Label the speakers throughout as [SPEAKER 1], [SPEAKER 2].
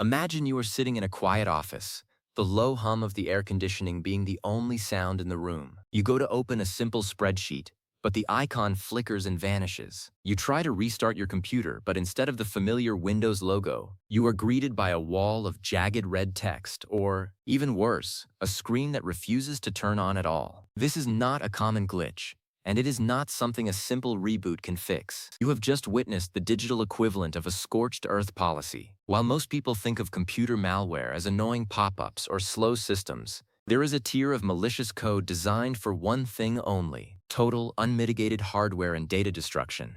[SPEAKER 1] Imagine you are sitting in a quiet office, the low hum of the air conditioning being the only sound in the room. You go to open a simple spreadsheet, but the icon flickers and vanishes. You try to restart your computer, but instead of the familiar Windows logo, you are greeted by a wall of jagged red text, or, even worse, a screen that refuses to turn on at all. This is not a common glitch, and it is not something a simple reboot can fix. You have just witnessed the digital equivalent of a scorched earth policy. While most people think of computer malware as annoying pop-ups or slow systems, there is a tier of malicious code designed for one thing only: total, unmitigated hardware and data destruction.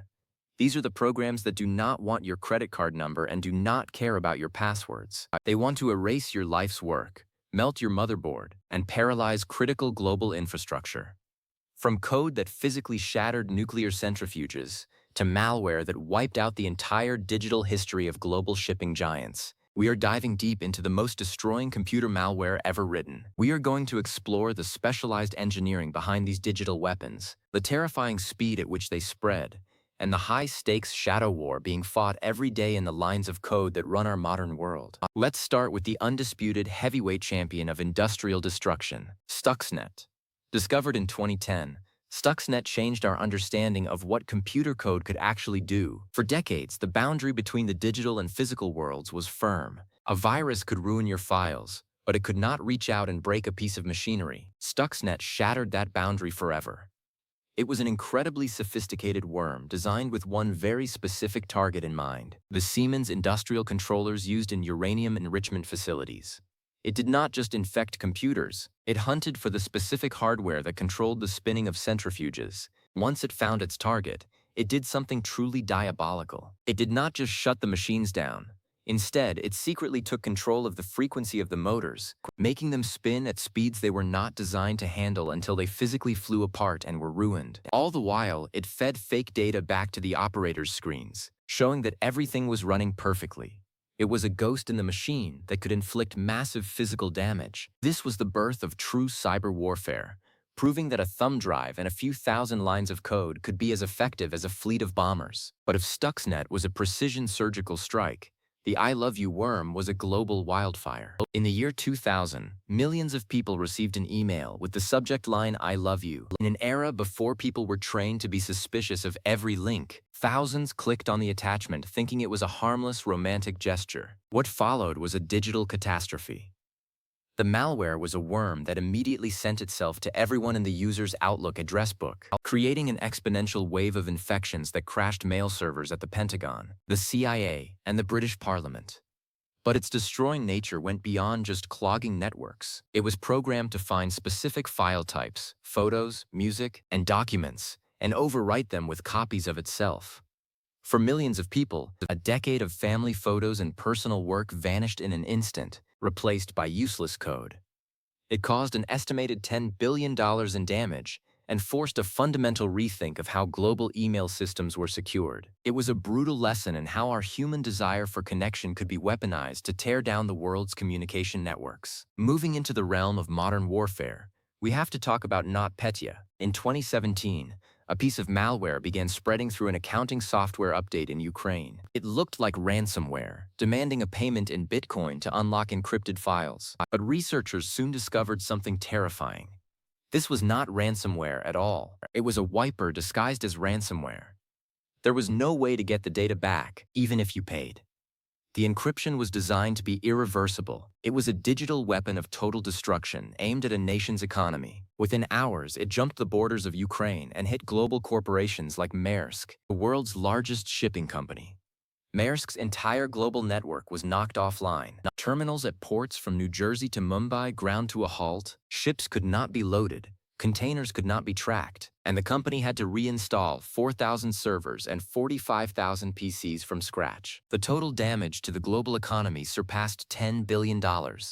[SPEAKER 1] These are the programs that do not want your credit card number and do not care about your passwords. They want to erase your life's work, melt your motherboard, and paralyze critical global infrastructure. From code that physically shattered nuclear centrifuges to malware that wiped out the entire digital history of global shipping giants, we are diving deep into the most destroying computer malware ever written. We are going to explore the specialized engineering behind these digital weapons, the terrifying speed at which they spread, and the high-stakes shadow war being fought every day in the lines of code that run our modern world. Let's start with the undisputed heavyweight champion of industrial destruction, Stuxnet. Discovered in 2010, Stuxnet changed our understanding of what computer code could actually do. For decades, the boundary between the digital and physical worlds was firm. A virus could ruin your files, but it could not reach out and break a piece of machinery. Stuxnet shattered that boundary forever. It was an incredibly sophisticated worm designed with one very specific target in mind: the Siemens industrial controllers used in uranium enrichment facilities. It did not just infect computers, it hunted for the specific hardware that controlled the spinning of centrifuges. Once it found its target, it did something truly diabolical. It did not just shut the machines down. Instead, it secretly took control of the frequency of the motors, making them spin at speeds they were not designed to handle until they physically flew apart and were ruined. All the while, it fed fake data back to the operators' screens, showing that everything was running perfectly. It was a ghost in the machine that could inflict massive physical damage. This was the birth of true cyber warfare, proving that a thumb drive and a few thousand lines of code could be as effective as a fleet of bombers. But if Stuxnet was a precision surgical strike, the I Love You worm was a global wildfire. In the year 2000, millions of people received an email with the subject line "I love you." In an era before people were trained to be suspicious of every link, thousands clicked on the attachment thinking it was a harmless romantic gesture. What followed was a digital catastrophe. The malware was a worm that immediately sent itself to everyone in the user's Outlook address book, creating an exponential wave of infections that crashed mail servers at the Pentagon, the CIA, and the British Parliament. But its destroying nature went beyond just clogging networks. It was programmed to find specific file types, photos, music, and documents, and overwrite them with copies of itself. For millions of people, a decade of family photos and personal work vanished in an instant, replaced by useless code. It caused an estimated $10 billion in damage and forced a fundamental rethink of how global email systems were secured. It was a brutal lesson in how our human desire for connection could be weaponized to tear down the world's communication networks. Moving into the realm of modern warfare, we have to talk about NotPetya. In 2017, a piece of malware began spreading through an accounting software update in Ukraine. It looked like ransomware, demanding a payment in Bitcoin to unlock encrypted files. But researchers soon discovered something terrifying. This was not ransomware at all. It was a wiper disguised as ransomware. There was no way to get the data back, even if you paid. The encryption was designed to be irreversible. It was a digital weapon of total destruction aimed at a nation's economy. Within hours, it jumped the borders of Ukraine and hit global corporations like Maersk, the world's largest shipping company. Maersk's entire global network was knocked offline. Terminals at ports from New Jersey to Mumbai ground to a halt. Ships could not be loaded. Containers could not be tracked, and the company had to reinstall 4,000 servers and 45,000 PCs from scratch. The total damage to the global economy surpassed $10 billion,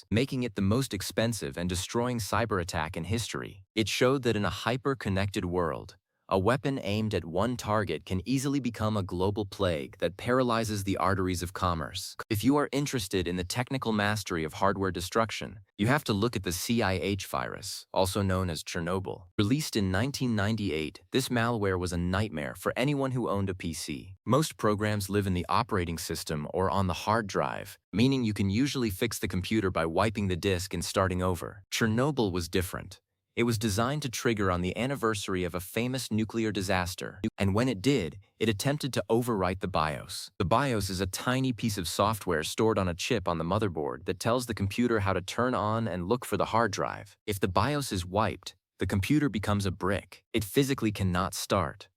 [SPEAKER 1] making it the most expensive and destroying cyber attack in history. It showed that in a hyper-connected world, A weapon aimed at one target can easily become a global plague that paralyzes the arteries of commerce. If you are interested in the technical mastery of hardware destruction, you have to look at the CIH virus, also known as Chernobyl. Released in 1998, this malware was a nightmare for anyone who owned a PC. Most programs live in the operating system or on the hard drive, meaning you can usually fix the computer by wiping the disk and starting over. Chernobyl was different. It was designed to trigger on the anniversary of a famous nuclear disaster, and when it did, it attempted to overwrite the BIOS. The BIOS is a tiny piece of software stored on a chip on the motherboard that tells the computer how to turn on and look for the hard drive. If the BIOS is wiped, the computer becomes a brick. It physically cannot start.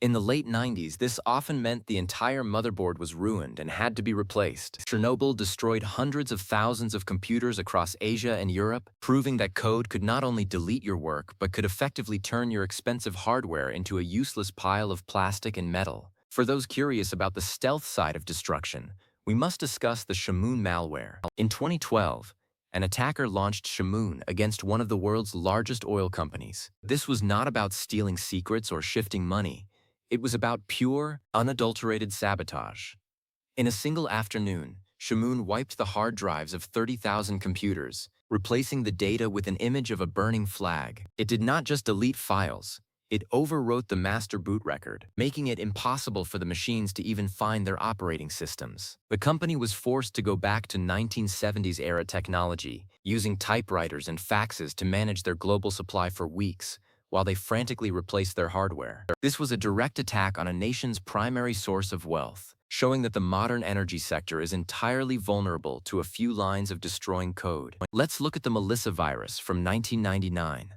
[SPEAKER 1] In the late 90s, this often meant the entire motherboard was ruined and had to be replaced. Chernobyl destroyed hundreds of thousands of computers across Asia and Europe, proving that code could not only delete your work, but could effectively turn your expensive hardware into a useless pile of plastic and metal. For those curious about the stealth side of destruction, we must discuss the Shamoon malware. In 2012, an attacker launched Shamoon against one of the world's largest oil companies. This was not about stealing secrets or shifting money. It was about pure, unadulterated sabotage. In a single afternoon, Shamoon wiped the hard drives of 30,000 computers, replacing the data with an image of a burning flag. It did not just delete files, it overwrote the master boot record, making it impossible for the machines to even find their operating systems. The company was forced to go back to 1970s-era technology, using typewriters and faxes to manage their global supply for weeks, while they frantically replaced their hardware. This was a direct attack on a nation's primary source of wealth, showing that the modern energy sector is entirely vulnerable to a few lines of destroying code. Let's look at the Melissa virus from 1999.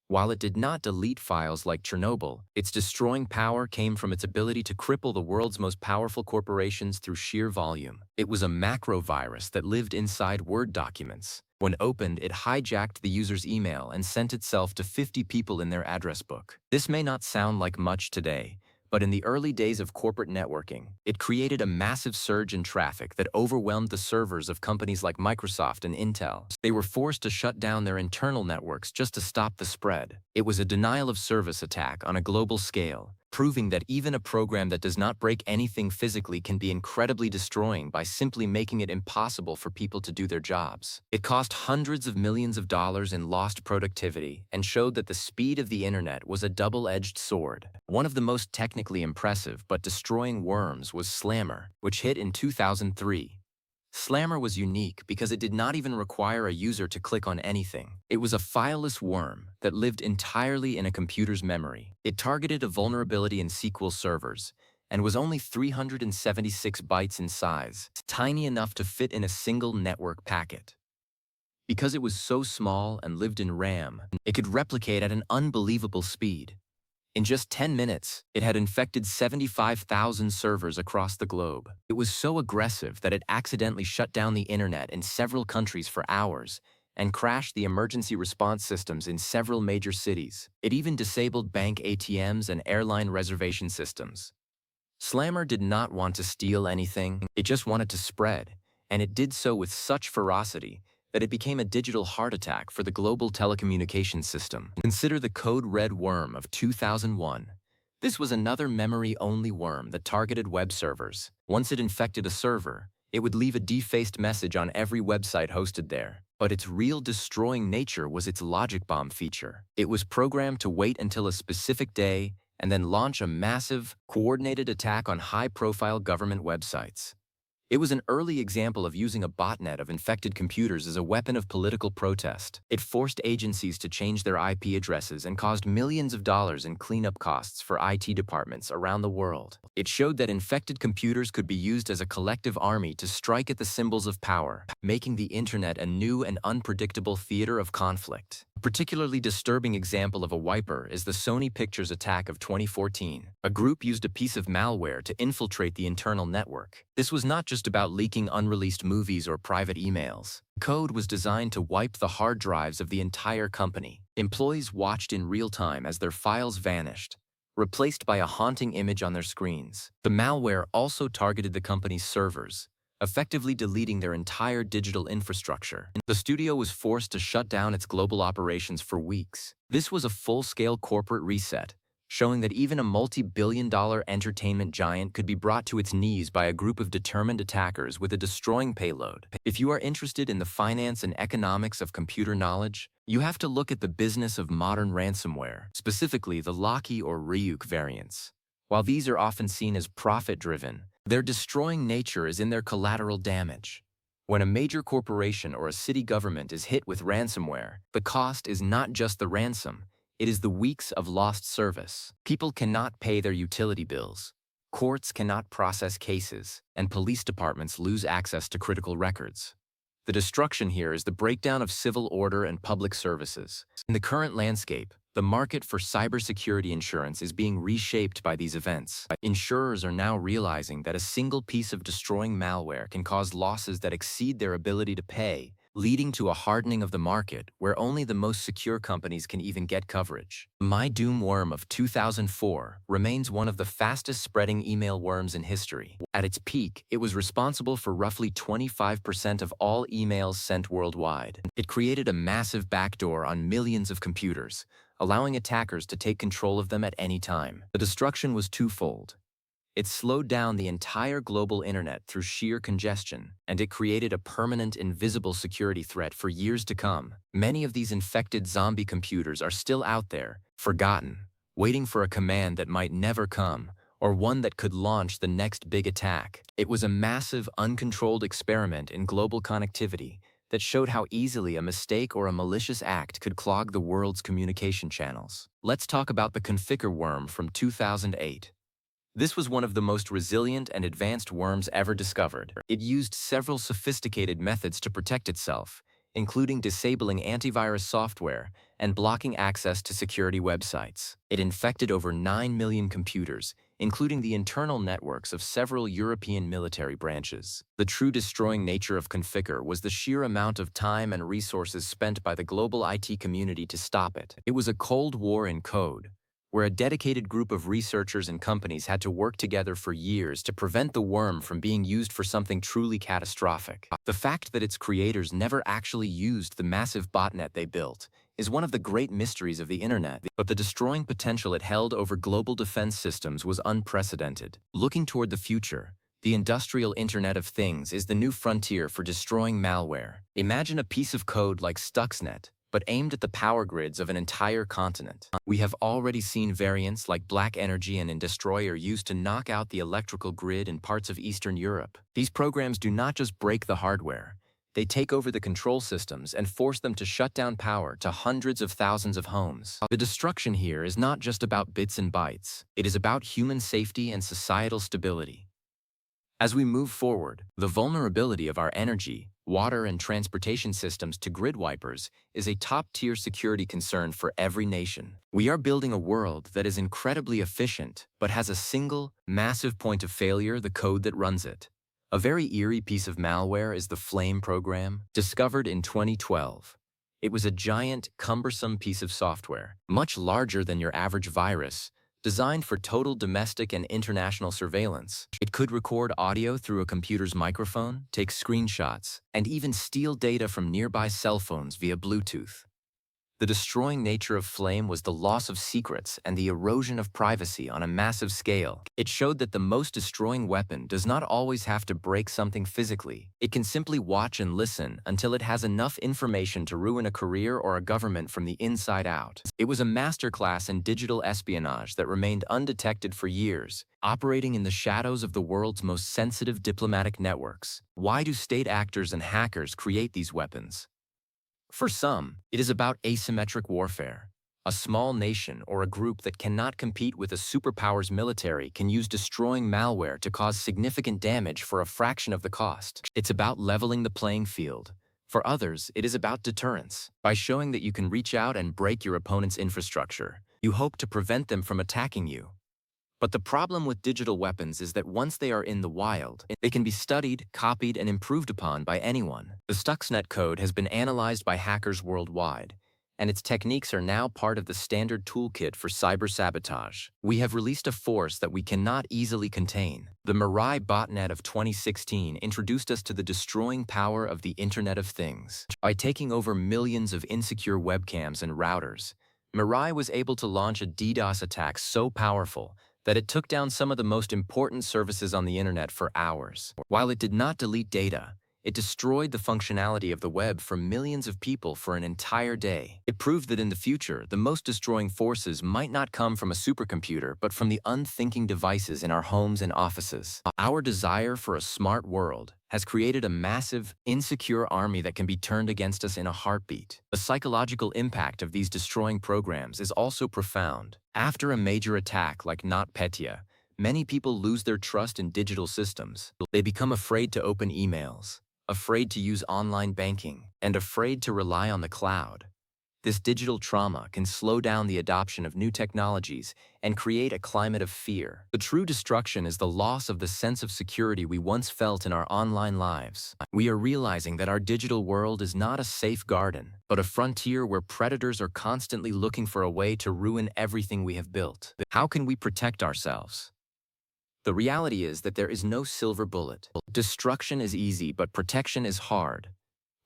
[SPEAKER 1] While it did not delete files like Chernobyl, its destroying power came from its ability to cripple the world's most powerful corporations through sheer volume. It was a macro virus that lived inside Word documents. When opened, it hijacked the user's email and sent itself to 50 people in their address book. This may not sound like much today, but in the early days of corporate networking, it created a massive surge in traffic that overwhelmed the servers of companies like Microsoft and Intel. They were forced to shut down their internal networks just to stop the spread. It was a denial-of-service attack on a global scale, proving that even a program that does not break anything physically can be incredibly destroying by simply making it impossible for people to do their jobs. It cost hundreds of millions of dollars in lost productivity and showed that the speed of the internet was a double-edged sword. One of the most technically impressive but destroying worms was Slammer, which hit in 2003. Slammer was unique because it did not even require a user to click on anything. It was a fileless worm that lived entirely in a computer's memory. It targeted a vulnerability in SQL servers and was only 376 bytes in size, tiny enough to fit in a single network packet. Because it was so small and lived in RAM, it could replicate at an unbelievable speed. In just 10 minutes, it had infected 75,000 servers across the globe. It was so aggressive that it accidentally shut down the internet in several countries for hours and crashed the emergency response systems in several major cities. It even disabled bank ATMs and airline reservation systems. Slammer did not want to steal anything, it just wanted to spread, and it did so with such ferocity that it became a digital heart attack for the global telecommunications system. Consider the Code Red worm of 2001. This was another memory-only worm that targeted web servers. Once it infected a server, it would leave a defaced message on every website hosted there. But its real destroying nature was its logic bomb feature. It was programmed to wait until a specific day and then launch a massive, coordinated attack on high-profile government websites. It was an early example of using a botnet of infected computers as a weapon of political protest. It forced agencies to change their IP addresses and caused millions of dollars in cleanup costs for IT departments around the world. It showed that infected computers could be used as a collective army to strike at the symbols of power, making the internet a new and unpredictable theater of conflict. A particularly disturbing example of a wiper is the Sony Pictures attack of 2014. A group used a piece of malware to infiltrate the internal network. This was not just about leaking unreleased movies or private emails. Code was designed to wipe the hard drives of the entire company. Employees watched in real time as their files vanished, replaced by a haunting image on their screens. The malware also targeted the company's servers, effectively deleting their entire digital infrastructure. The studio was forced to shut down its global operations for weeks. This was a full-scale corporate reset, showing that even a multi-billion-dollar entertainment giant could be brought to its knees by a group of determined attackers with a destroying payload. If you are interested in the finance and economics of computer knowledge, you have to look at the business of modern ransomware, specifically the Locky or Ryuk variants. While these are often seen as profit-driven, their destroying nature is in their collateral damage. When a major corporation or a city government is hit with ransomware, the cost is not just the ransom, it is the weeks of lost service. People cannot pay their utility bills, courts cannot process cases, and police departments lose access to critical records. The destruction here is the breakdown of civil order and public services. In the current landscape, the market for cybersecurity insurance is being reshaped by these events. Insurers are now realizing that a single piece of destroying malware can cause losses that exceed their ability to pay, leading to a hardening of the market where only the most secure companies can even get coverage. My Doom worm of 2004 remains one of the fastest spreading email worms in history. At its peak, it was responsible for roughly 25% of all emails sent worldwide. It created a massive backdoor on millions of computers, allowing attackers to take control of them at any time. The destruction was twofold. It slowed down the entire global internet through sheer congestion, and it created a permanent invisible security threat for years to come. Many of these infected zombie computers are still out there, forgotten, waiting for a command that might never come, or one that could launch the next big attack. It was a massive, uncontrolled experiment in global connectivity that showed how easily a mistake or a malicious act could clog the world's communication channels. Let's talk about the Configure worm from 2008. This was one of the most resilient and advanced worms ever discovered. It used several sophisticated methods to protect itself, including disabling antivirus software and blocking access to security websites. It infected over 9 million computers, including the internal networks of several European military branches. The true destroying nature of Configure was the sheer amount of time and resources spent by the global IT community to stop it. It was a Cold War in code, where a dedicated group of researchers and companies had to work together for years to prevent the worm from being used for something truly catastrophic. The fact that its creators never actually used the massive botnet they built is one of the great mysteries of the internet, but the destroying potential it held over global defense systems was unprecedented. Looking toward the future, the industrial Internet of Things is the new frontier for destroying malware. Imagine a piece of code like Stuxnet, but aimed at the power grids of an entire continent. We have already seen variants like Black Energy and Destroyer used to knock out the electrical grid in parts of Eastern Europe. These programs do not just break the hardware, they take over the control systems and force them to shut down power to hundreds of thousands of homes. The destruction here is not just about bits and bytes, it is about human safety and societal stability. As we move forward, the vulnerability of our energy, water, and transportation systems to grid wipers is a top-tier security concern for every nation. We are building a world that is incredibly efficient, but has a single, massive point of failure: the code that runs it. A very eerie piece of malware is the Flame program, discovered in 2012. It was a giant, cumbersome piece of software, much larger than your average virus, designed for total domestic and international surveillance. It could record audio through a computer's microphone, take screenshots, and even steal data from nearby cell phones via Bluetooth. The destroying nature of Flame was the loss of secrets and the erosion of privacy on a massive scale. It showed that the most destroying weapon does not always have to break something physically. It can simply watch and listen until it has enough information to ruin a career or a government from the inside out. It was a masterclass in digital espionage that remained undetected for years, operating in the shadows of the world's most sensitive diplomatic networks. Why do state actors and hackers create these weapons? For some, it is about asymmetric warfare. A small nation or a group that cannot compete with a superpower's military can use destroying malware to cause significant damage for a fraction of the cost. It's about leveling the playing field. For others, it is about deterrence. By showing that you can reach out and break your opponent's infrastructure, you hope to prevent them from attacking you. But the problem with digital weapons is that once they are in the wild, they can be studied, copied, and improved upon by anyone. The Stuxnet code has been analyzed by hackers worldwide, and its techniques are now part of the standard toolkit for cyber sabotage. We have released a force that we cannot easily contain. The Mirai botnet of 2016 introduced us to the destroying power of the Internet of Things. By taking over millions of insecure webcams and routers, Mirai was able to launch a DDoS attack so powerful that it took down some of the most important services on the internet for hours. While it did not delete data, it destroyed the functionality of the web for millions of people for an entire day. It proved that in the future, the most destroying forces might not come from a supercomputer, but from the unthinking devices in our homes and offices. Our desire for a smart world has created a massive, insecure army that can be turned against us in a heartbeat. The psychological impact of these destroying programs is also profound. After a major attack like NotPetya, many people lose their trust in digital systems. They become afraid to open emails, afraid to use online banking, and afraid to rely on the cloud. This digital trauma can slow down the adoption of new technologies and create a climate of fear. The true destruction is the loss of the sense of security we once felt in our online lives. We are realizing that our digital world is not a safe garden, but a frontier where predators are constantly looking for a way to ruin everything we have built. How can we protect ourselves? The reality is that there is no silver bullet. Destruction is easy, but protection is hard.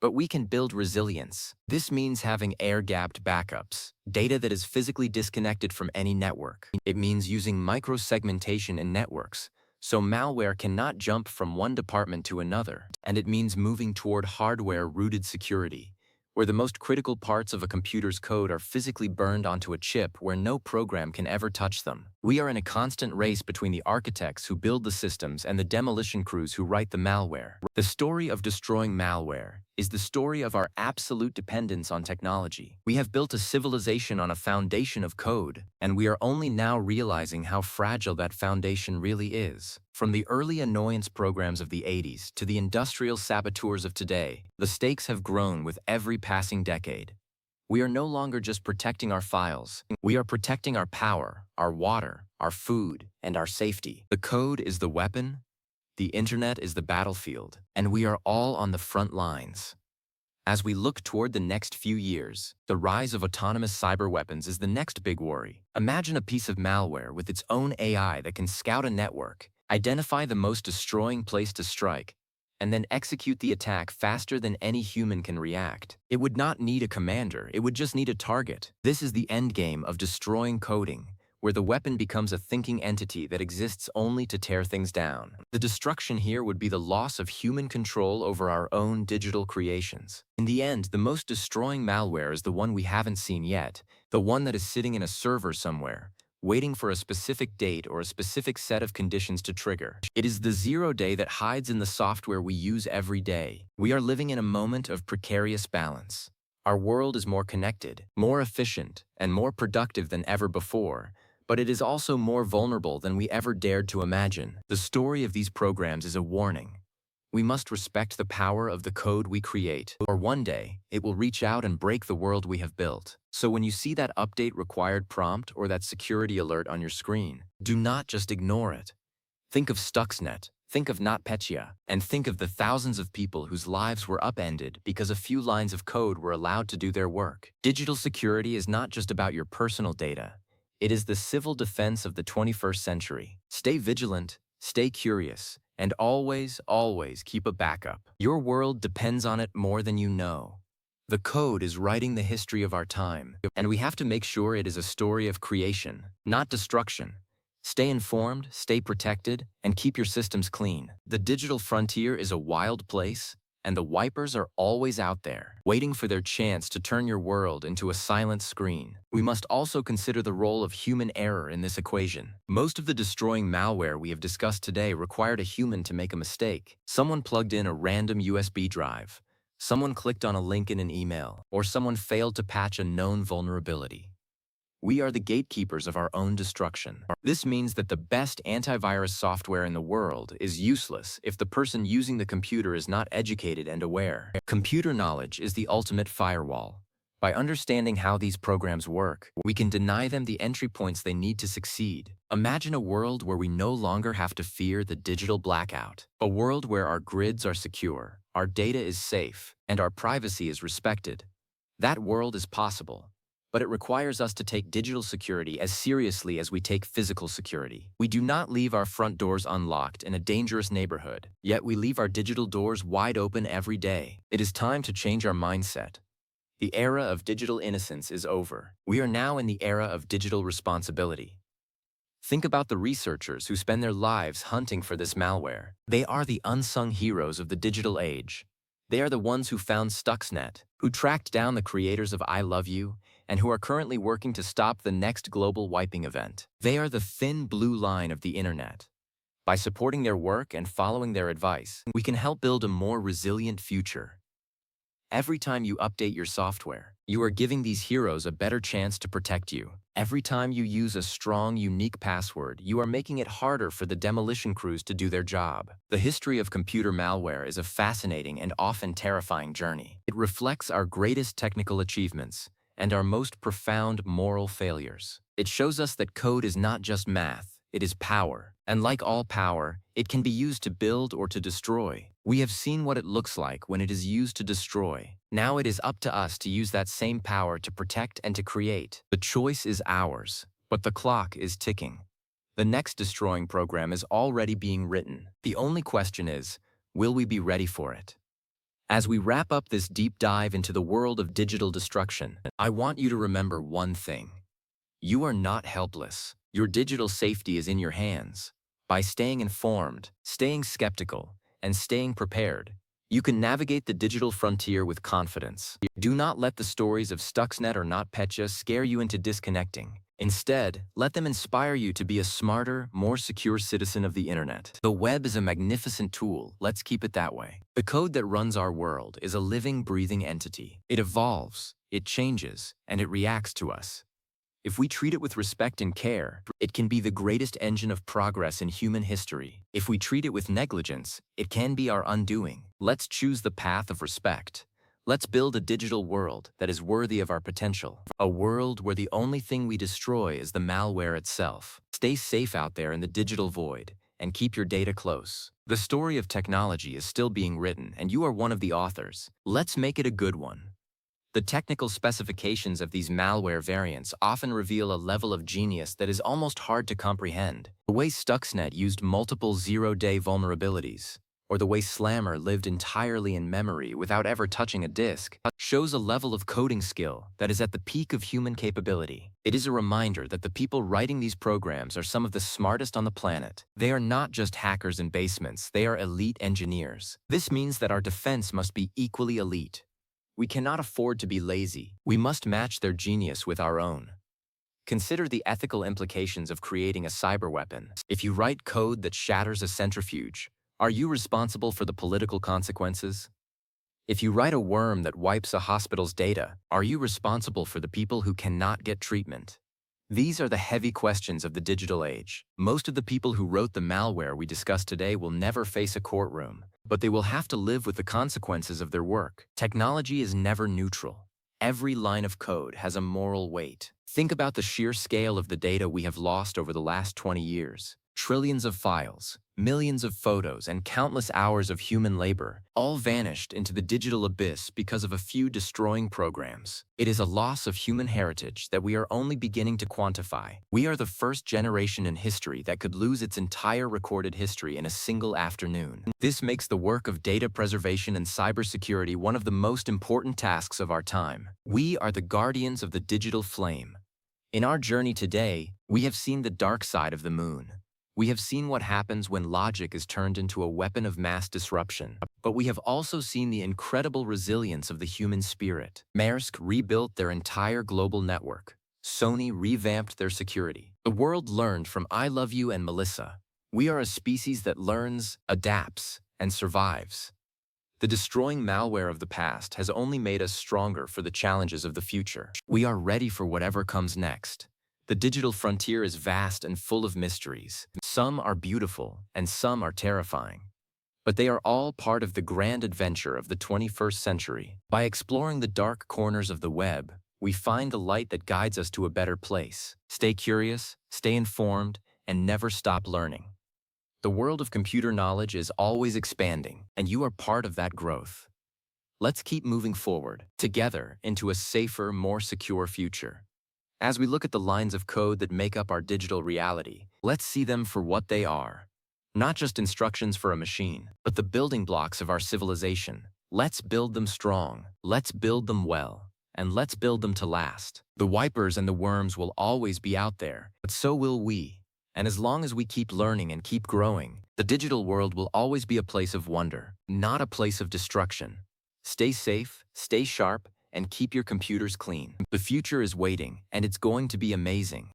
[SPEAKER 1] But we can build resilience. This means having air-gapped backups, data that is physically disconnected from any network. It means using micro-segmentation in networks, so malware cannot jump from one department to another. And it means moving toward hardware-rooted security, where the most critical parts of a computer's code are physically burned onto a chip where no program can ever touch them. We are in a constant race between the architects who build the systems and the demolition crews who write the malware. The story of destroying malware is the story of our absolute dependence on technology. We have built a civilization on a foundation of code, and we are only now realizing how fragile that foundation really is. From the early annoyance programs of the 80s to the industrial saboteurs of today, the stakes have grown with every passing decade. We are no longer just protecting our files. We are protecting our power, our water, our food, and our safety. The code is the weapon, the internet is the battlefield, and we are all on the front lines. As we look toward the next few years, the rise of autonomous cyber weapons is the next big worry. Imagine a piece of malware with its own AI that can scout a network, identify the most destroying place to strike, and then execute the attack faster than any human can react. It would not need a commander, it would just need a target. This is the endgame of destroying coding, where the weapon becomes a thinking entity that exists only to tear things down. The destruction here would be the loss of human control over our own digital creations. In the end, the most destroying malware is the one we haven't seen yet, the one that is sitting in a server somewhere, waiting for a specific date or a specific set of conditions to trigger. It is the zero day that hides in the software we use every day. We are living in a moment of precarious balance. Our world is more connected, more efficient, and more productive than ever before, but it is also more vulnerable than we ever dared to imagine. The story of these programs is a warning. We must respect the power of the code we create, or one day, it will reach out and break the world we have built. So when you see that update required prompt or that security alert on your screen, do not just ignore it. Think of Stuxnet, think of NotPetya, and think of the thousands of people whose lives were upended because a few lines of code were allowed to do their work. Digital security is not just about your personal data. It is the civil defense of the 21st century. Stay vigilant, stay curious, and always, always keep a backup. Your world depends on it more than you know. The code is writing the history of our time, and we have to make sure it is a story of creation, not destruction. Stay informed, stay protected, and keep your systems clean. The digital frontier is a wild place, and the wipers are always out there, waiting for their chance to turn your world into a silent screen. We must also consider the role of human error in this equation. Most of the destroying malware we have discussed today required a human to make a mistake. Someone plugged in a random USB drive, someone clicked on a link in an email, or someone failed to patch a known vulnerability. We are the gatekeepers of our own destruction. This means that the best antivirus software in the world is useless if the person using the computer is not educated and aware. Computer knowledge is the ultimate firewall. By understanding how these programs work, we can deny them the entry points they need to succeed. Imagine a world where we no longer have to fear the digital blackout. A world where our grids are secure, our data is safe, and our privacy is respected. That world is possible. But it requires us to take digital security as seriously as we take physical security. We do not leave our front doors unlocked in a dangerous neighborhood, yet we leave our digital doors wide open every day. It is time to change our mindset. The era of digital innocence is over. We are now in the era of digital responsibility. Think about the researchers who spend their lives hunting for this malware. They are the unsung heroes of the digital age. They are the ones who found Stuxnet, who tracked down the creators of I Love You, and who are currently working to stop the next global wiping event. They are the thin blue line of the internet. By supporting their work and following their advice, we can help build a more resilient future. Every time you update your software, you are giving these heroes a better chance to protect you. Every time you use a strong, unique password, you are making it harder for the demolition crews to do their job. The history of computer malware is a fascinating and often terrifying journey. It reflects our greatest technical achievements and our most profound moral failures. It shows us that code is not just math, it is power. And like all power, it can be used to build or to destroy. We have seen what it looks like when it is used to destroy. Now it is up to us to use that same power to protect and to create. The choice is ours, but the clock is ticking. The next destroying program is already being written. The only question is, will we be ready for it? As we wrap up this deep dive into the world of digital destruction, I want you to remember one thing. You are not helpless. Your digital safety is in your hands. By staying informed, staying skeptical, and staying prepared, you can navigate the digital frontier with confidence. Do not let the stories of Stuxnet or NotPetya scare you into disconnecting. Instead, let them inspire you to be a smarter, more secure citizen of the internet. The web is a magnificent tool, let's keep it that way. The code that runs our world is a living, breathing entity. It evolves, it changes, and it reacts to us. If we treat it with respect and care, it can be the greatest engine of progress in human history. If we treat it with negligence, it can be our undoing. Let's choose the path of respect. Let's build a digital world that is worthy of our potential. A world where the only thing we destroy is the malware itself. Stay safe out there in the digital void, and keep your data close. The story of technology is still being written, and you are one of the authors. Let's make it a good one. The technical specifications of these malware variants often reveal a level of genius that is almost hard to comprehend. The way Stuxnet used multiple zero-day vulnerabilities, or the way Slammer lived entirely in memory without ever touching a disk, shows a level of coding skill that is at the peak of human capability. It is a reminder that the people writing these programs are some of the smartest on the planet. They are not just hackers in basements, they are elite engineers. This means that our defense must be equally elite. We cannot afford to be lazy. We must match their genius with our own. Consider the ethical implications of creating a cyber weapon. If you write code that shatters a centrifuge, are you responsible for the political consequences? If you write a worm that wipes a hospital's data, are you responsible for the people who cannot get treatment? These are the heavy questions of the digital age. Most of the people who wrote the malware we discussed today will never face a courtroom, but they will have to live with the consequences of their work. Technology is never neutral. Every line of code has a moral weight. Think about the sheer scale of the data we have lost over the last 20 years. Trillions of files, millions of photos, and countless hours of human labor, all vanished into the digital abyss because of a few destroying programs. It is a loss of human heritage that we are only beginning to quantify. We are the first generation in history that could lose its entire recorded history in a single afternoon. This makes the work of data preservation and cybersecurity one of the most important tasks of our time. We are the guardians of the digital flame. In our journey today, we have seen the dark side of the moon. We have seen what happens when logic is turned into a weapon of mass disruption. But we have also seen the incredible resilience of the human spirit. Maersk rebuilt their entire global network. Sony revamped their security. The world learned from I Love You and Melissa. We are a species that learns, adapts, and survives. The destroying malware of the past has only made us stronger for the challenges of the future. We are ready for whatever comes next. The digital frontier is vast and full of mysteries. Some are beautiful and some are terrifying. But they are all part of the grand adventure of the 21st century. By exploring the dark corners of the web, we find the light that guides us to a better place. Stay curious, stay informed, and never stop learning. The world of computer knowledge is always expanding, and you are part of that growth. Let's keep moving forward, together, into a safer, more secure future. As we look at the lines of code that make up our digital reality, let's see them for what they are. Not just instructions for a machine, but the building blocks of our civilization. Let's build them strong. Let's build them well. and let's build them to last. The wipers and the worms will always be out there, but so will we. And as long as we keep learning and keep growing, the digital world will always be a place of wonder, not a place of destruction. Stay safe, stay sharp, and keep your computers clean. The future is waiting, and it's going to be amazing.